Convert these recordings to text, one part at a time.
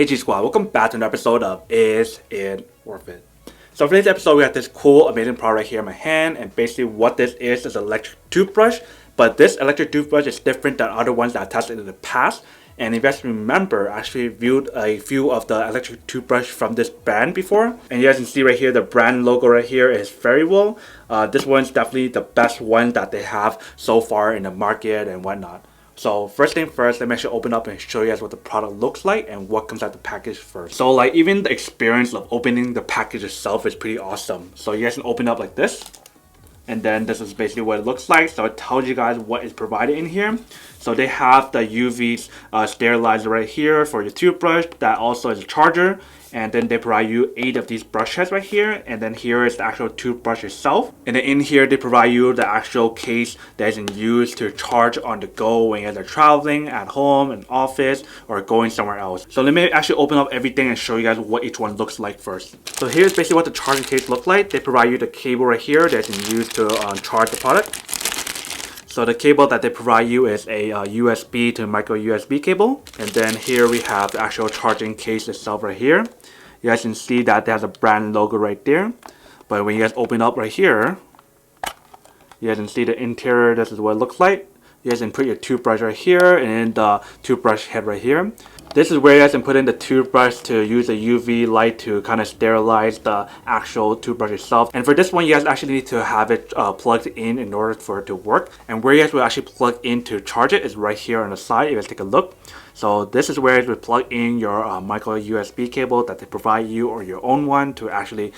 Hey G Squad, welcome back to another episode of Is It Worth It? So for today's episode, we have this cool, amazing product right here in my hand, and basically what this is an electric toothbrush, but this electric toothbrush is different than other ones that I tested in the past. And if you guys remember, I actually reviewed a few of the electric toothbrush from this brand before. And you guys can see right here, the brand logo right here is Fairywill. This one's definitely the best one that they have so far in the market and whatnot. So first thing first, let me actually open up and show you guys what the product looks like and what comes out the package first. So like even the experience of opening the package itself is pretty awesome. So you guys can open up like this. And then this is basically what it looks like. So it tells you guys what is provided in here. So they have the UV sterilizer right here for your toothbrush. That also is a charger. And then they provide you 8 of these brush heads right here. And then here is the actual toothbrush itself. And then in here, they provide you the actual case that is used to charge on the go when you're either traveling, at home, in office, or going somewhere else. So let me actually open up everything and show you guys what each one looks like first. So here's basically what the charging case looks like. They provide you the cable right here that's used to charge the product. So the cable that they provide you is a USB to micro USB cable. And then here we have the actual charging case itself right here. You guys can see that there's a brand logo right there. But when you guys open up right here, you guys can see the interior. This is what it looks like. You guys can put your toothbrush right here and the toothbrush head right here. This is where you guys can put in the toothbrush to use a UV light to kind of sterilize the actual toothbrush itself. And for this one, you guys actually need to have it plugged in order for it to work. And where you guys will actually plug in to charge it is right here on the side. You guys take a look. So this is where you would plug in your micro USB cable that they provide you, or your own one, to actually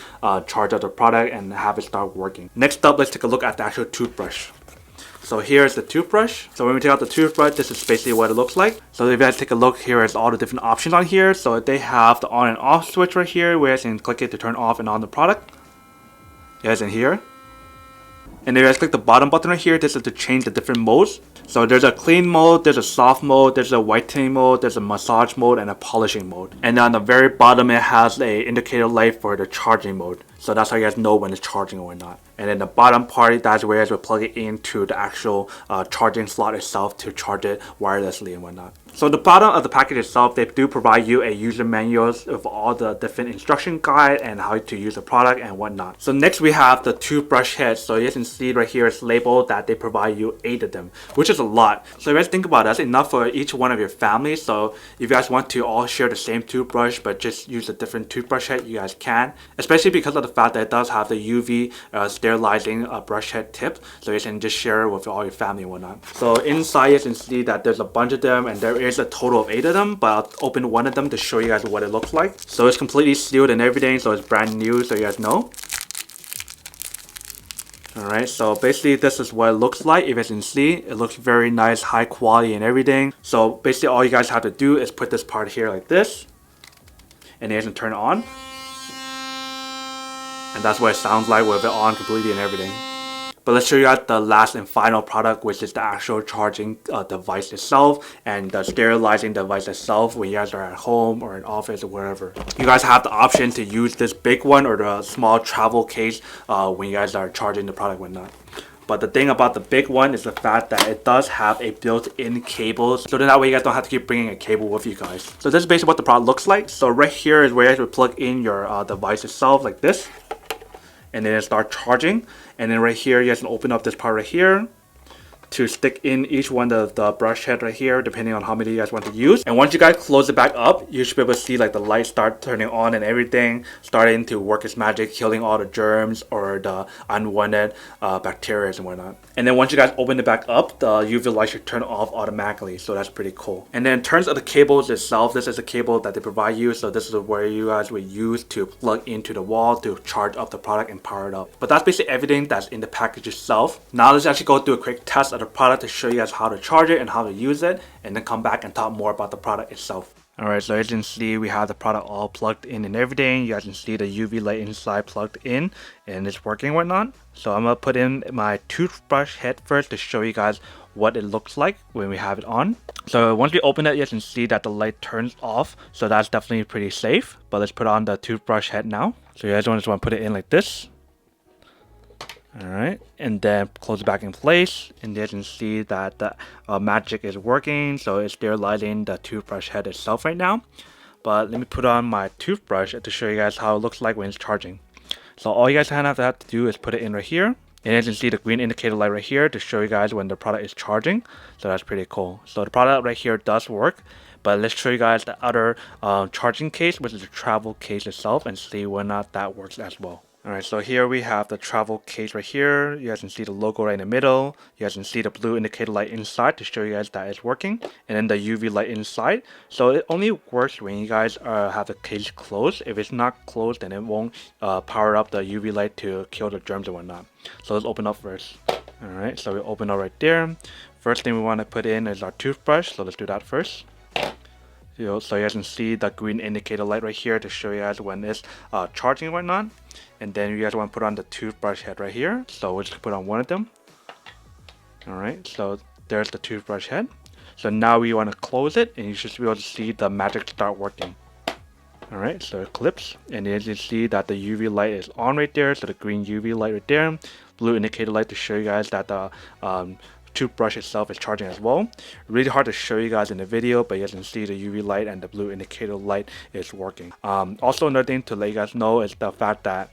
charge up the product and have it start working. Next up, let's take a look at the actual toothbrush. So here's the toothbrush. So when we take out the toothbrush, this is basically what it looks like. So if you guys take a look, here is all the different options on here. So they have the on and off switch right here, where you guys can click it to turn off and on the product. You guys in here. And if you guys click the bottom button right here, this is to change the different modes. So there's a clean mode, there's a soft mode, there's a whitening mode, there's a massage mode, and a polishing mode. And then on the very bottom, it has a indicator light for the charging mode. So that's how you guys know when it's charging or not. And then the bottom part, that's where you guys will plug it into the actual charging slot itself to charge it wirelessly and whatnot. So the bottom of the package itself, they do provide you a user manuals of all the different instruction guide and how to use the product and whatnot. So next we have the toothbrush head. So you can see right here, it's labeled that they provide you 8 of them, which is a lot. So if you guys think about it, that's enough for each one of your family. So if you guys want to all share the same toothbrush but just use a different toothbrush head, you guys can. Especially because of the fact that it does have the UV sterilizing brush head tip, so you can just share it with all your family and whatnot. So inside you can see that there's a bunch of them, and there is a total of 8 of them, but I'll open one of them to show you guys what it looks like. So it's completely sealed and everything, so it's brand new, so you guys know. Alright, so basically this is what it looks like. If you guys can see, it looks very nice, high quality and everything. So basically all you guys have to do is put this part here like this, and you guys can turn it on. And that's what it sounds like with it on completely and everything. But let's show you guys the last and final product, which is the actual charging device itself and the sterilizing device itself when you guys are at home or in office or wherever. You guys have the option to use this big one or the small travel case when you guys are charging the product or not. But the thing about the big one is the fact that it does have a built-in cable, so then that way you guys don't have to keep bringing a cable with you guys. So this is basically what the product looks like. So right here is where you guys would plug in your device itself like this. And then start charging. And then right here, you guys can open up this part right here to stick in each one of the brush head right here, depending on how many you guys want to use. And once you guys close it back up, you should be able to see like the light start turning on and everything, starting to work its magic, killing all the germs or the unwanted bacteria and whatnot. And then once you guys open it back up, the UV light should turn off automatically, so that's pretty cool. And then in terms of the cables itself, this is a cable that they provide you, so this is where you guys would use to plug into the wall to charge up the product and power it up. But that's basically everything that's in the package itself. Now let's actually go through a quick test of the product to show you guys how to charge it and how to use it, and then come back and talk more about the product itself. Alright, so as you can see, we have the product all plugged in and everything. You guys can see the UV light inside plugged in and it's working and whatnot. So I'm gonna put in my toothbrush head first to show you guys what it looks like when we have it on. So once we open it, you can see that the light turns off, so that's definitely pretty safe. But let's put on the toothbrush head now. So you guys just want to put it in like this. Alright, and then close it back in place, and you can see that the magic is working, so it's sterilizing the toothbrush head itself right now. But let me put on my toothbrush to show you guys how it looks like when it's charging. So all you guys have to do is put it in right here. And as you can see the green indicator light right here to show you guys when the product is charging. So that's pretty cool. So the product right here does work. But let's show you guys the other charging case, which is the travel case itself, and see whether or not that works as well. Alright, so here we have the travel case right here. You guys can see the logo right in the middle. You guys can see the blue indicator light inside to show you guys that it's working. And then the UV light inside. So it only works when you guys have the case closed. If it's not closed, then it won't power up the UV light to kill the germs and whatnot. So let's open up first. Alright, so we open up right there. First thing we want to put in is our toothbrush. So let's do that first. So you guys can see the green indicator light right here to show you guys when it's charging and whatnot. And then you guys want to put on the toothbrush head right here. So we'll just put on one of them. Alright, so there's the toothbrush head. So now we want to close it and you should be able to see the magic start working. Alright, so it clips. And as you see that the UV light is on right there. So the green UV light right there. Blue indicator light to show you guys that the toothbrush itself is charging as well. Really hard to show you guys in the video, but you guys can see the UV light and the blue indicator light is working. Also another thing to let you guys know is the fact that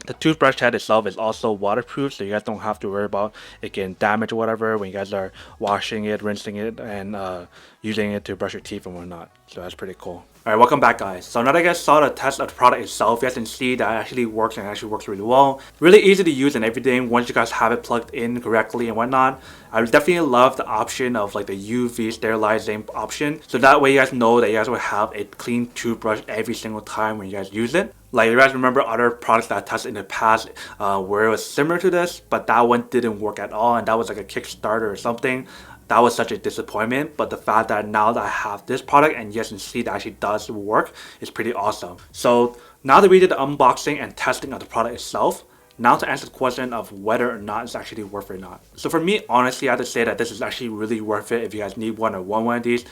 the toothbrush head itself is also waterproof, so you guys don't have to worry about it getting damaged or whatever when you guys are washing it, rinsing it, and using it to brush your teeth and whatnot. So that's pretty cool. Alright, welcome back guys. So now that you guys saw the test of the product itself, you guys can see that it actually works and it actually works really well. Really easy to use and everything once you guys have it plugged in correctly and whatnot. I definitely love the option of like the UV sterilizing option. So that way you guys know that you guys will have a clean toothbrush every single time when you guys use it. Like you guys remember other products that I tested in the past where it was similar to this, but that one didn't work at all and that was like a Kickstarter or something. That was such a disappointment, but the fact that now that I have this product and you guys can see that actually does work is pretty awesome. So now that we did the unboxing and testing of the product itself, now to answer the question of whether or not it's actually worth it or not. So for me, honestly, I have to say that this is actually really worth it if you guys need one or want one of these.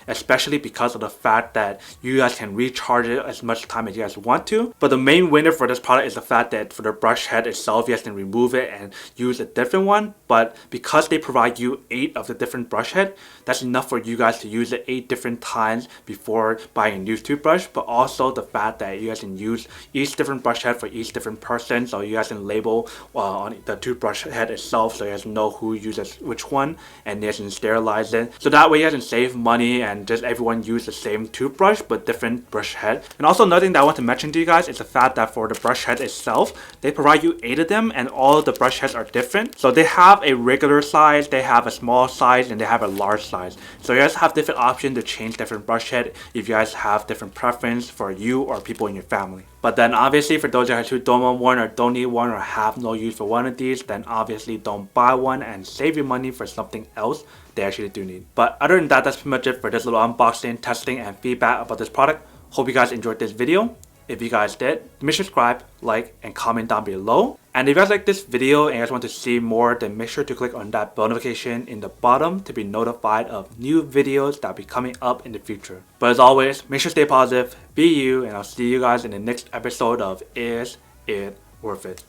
Especially because of the fact that you guys can recharge it as much time as you guys want to. But the main winner for this product is the fact that for the brush head itself, you guys can remove it and use a different one. But because they provide you 8 of the different brush head, that's enough for you guys to use it 8 different times before buying a new toothbrush. But also the fact that you guys can use each different brush head for each different person. So you guys can label on the toothbrush head itself so you guys know who uses which one, and you guys can sterilize it. So that way you guys can save money and just everyone use the same toothbrush but different brush head. And also another thing that I want to mention to you guys is the fact that for the brush head itself, they provide you 8 of them and all the brush heads are different. So they have a regular size, they have a small size, and they have a large size. So you guys have different options to change different brush head if you guys have different preference for you or people in your family. But then obviously for those guys who don't want one or don't need one or have no use for one of these, then obviously don't buy one and save your money for something else they actually do need. But other than that, that's pretty much it for this little unboxing, testing, and feedback about this product. Hope you guys enjoyed this video. If you guys did, make sure to subscribe, like, and comment down below. And if you guys like this video and you guys want to see more, then make sure to click on that bell notification in the bottom to be notified of new videos that will be coming up in the future. But as always, make sure to stay positive, be you, and I'll see you guys in the next episode of Is It Worth It?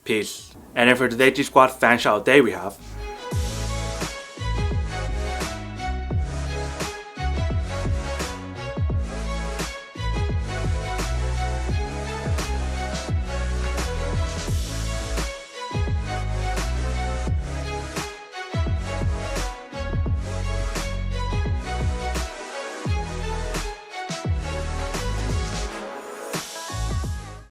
Peace. And then for today's G Squad fan shout out day we have